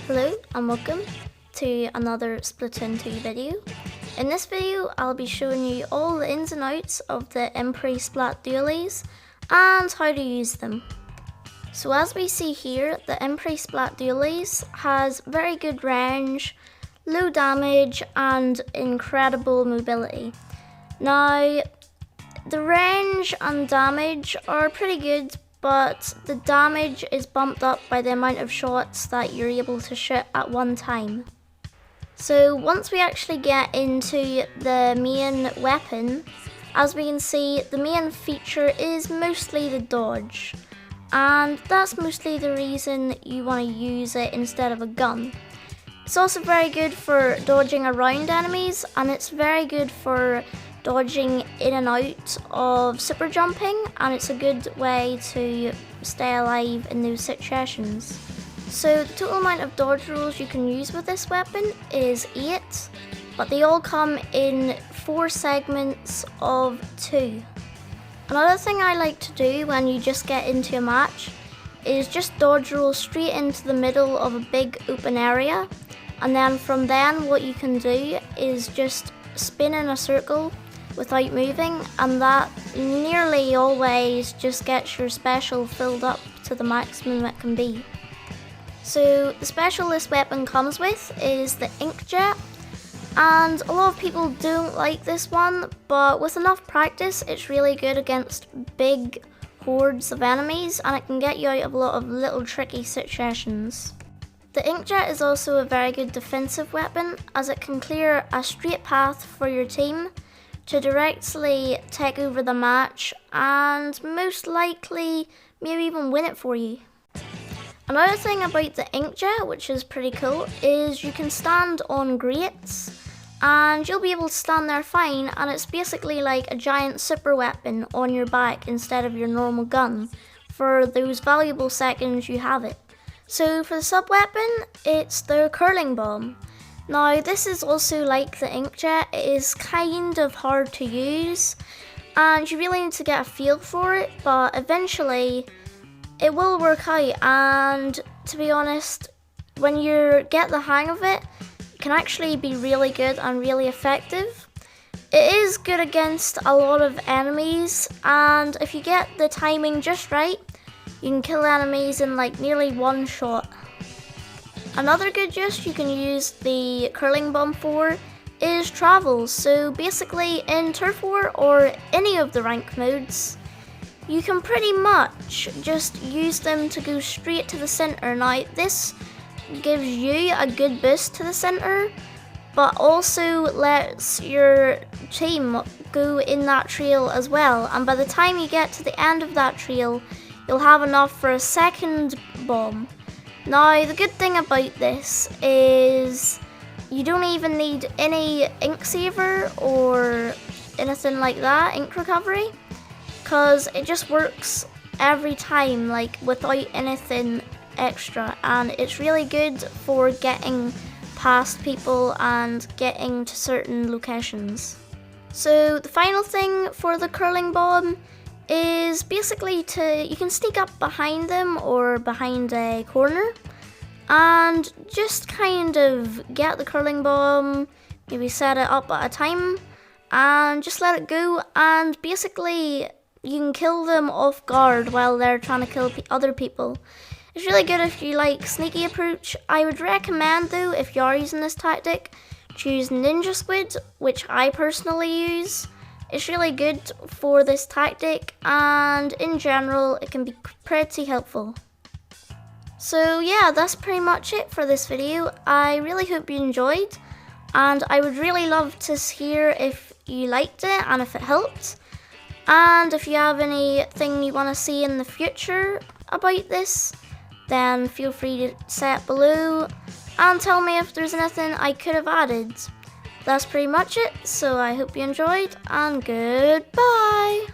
Hello and welcome to another Splatoon 2 video. In this video I'll be showing you all the ins and outs of the Enperry Splat Dualies and how to use them. So as we see here, the Enperry Splat Dualies has very good range, low damage and incredible mobility. Now the range and damage are pretty good, but the damage is bumped up by the amount of shots that you're able to shoot at one time. So once we actually get into the main weapon, as we can see, the main feature is mostly the dodge, and that's mostly the reason you want to use it instead of a gun. It's also very good for dodging around enemies, and it's very good for dodging in and out of super jumping, and it's a good way to stay alive in those situations. So the total amount of dodge rolls you can use with this weapon is 8, but they all come in 4 segments of 2. Another thing I like to do when you just get into a match is just dodge roll straight into the middle of a big open area, and then from then what you can do is just spin in a circle without moving, and that nearly always just gets your special filled up to the maximum it can be. So the special this weapon comes with is the Inkjet, and a lot of people don't like this one, but with enough practice it's really good against big hordes of enemies, and it can get you out of a lot of little tricky situations. The Inkjet is also a very good defensive weapon, as it can clear a straight path for your team to directly take over the match and most likely maybe even win it for you. Another thing about the Inkjet, which is pretty cool, is you can stand on grates and you'll be able to stand there fine, and it's basically like a giant super weapon on your back instead of your normal gun for those valuable seconds you have it. So for the sub weapon, it's the curling bomb. Now this is also like the Inkjet, it is kind of hard to use and you really need to get a feel for it, but eventually it will work out, and to be honest, when you get the hang of it, it can actually be really good and really effective. It is good against a lot of enemies, and if you get the timing just right, you can kill enemies in like nearly one shot. Another good use you can use the curling bomb for is travels. So basically in Turf War or any of the rank modes, you can pretty much just use them to go straight to the center. Now this gives you a good boost to the center, but also lets your team go in that trail as well, and by the time you get to the end of that trail, you'll have enough for a second bomb. Now the good thing about this is you don't even need any ink saver or anything like that, ink recovery, because it just works every time, like without anything extra, and it's really good for getting past people and getting to certain locations. So the final thing for the curling bomb is basically you can sneak up behind them or behind a corner and just kind of get the curling bomb, maybe set it up at a time and just let it go, and basically you can kill them off guard while they're trying to kill other people. It's really good if you like sneaky approach. I would recommend though, if you are using this tactic, choose Ninja Squid, which I personally use. It's really good for this tactic, and in general it can be pretty helpful. So yeah, that's pretty much it for this video. I really hope you enjoyed, and I would really love to hear if you liked it and if it helped. And if you have anything you want to see in the future about this, then feel free to say it below and tell me if there's anything I could have added. That's pretty much it, so I hope you enjoyed, and goodbye!